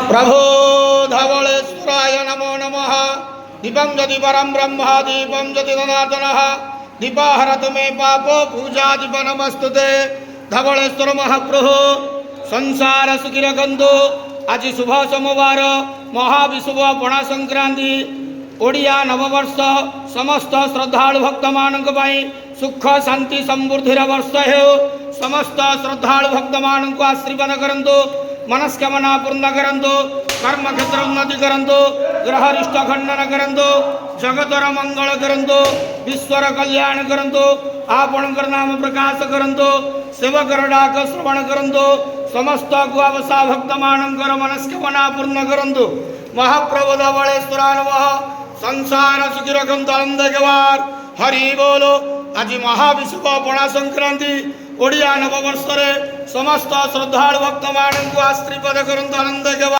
प्रभो धवलेश्वराय नमो नमः। दीपं यदि परं ब्रह्म दीपं यदि सनातनः दीपाहरत मे पापो पूजा दीप नमस्तुते। धवलेश्वर महाप्रभु संसार सुखी रखंतु। आज शुभ सोमवार महाविशुभ पणा संक्रांति ओडिया नववर्ष समस्त श्रद्धालु भक्त मानक सुख शांति समृद्धिर वर्ष हो। समस्त श्रद्धालु भक्त मानक आशीर्वाद करंतु, मनस्कामना पूर्ण करंतु, कर्म क्षेत्र उन्नति करंतु, ग्रह रिष्ट खंडन करंतु, जगतर मंगल करंतु, विश्वर कल्याण करंतु, आपणकर नाम प्रकाश करंतु, सेवकर डाक श्रवण करंतु, समस्त गुआवसा भक्त मानकर मनस्कामना पूर्ण करंतु। महाप्रभु धवलेश्वराय नमः। संसार सुखी रखंतु आनंद गवार हरि बोलो। आज महाविशुभ पणा संक्रांति ओडिया नववर्ष समस्त श्रद्धालु भक्त मानक आशीर्वाद करंतु आनंद गवार।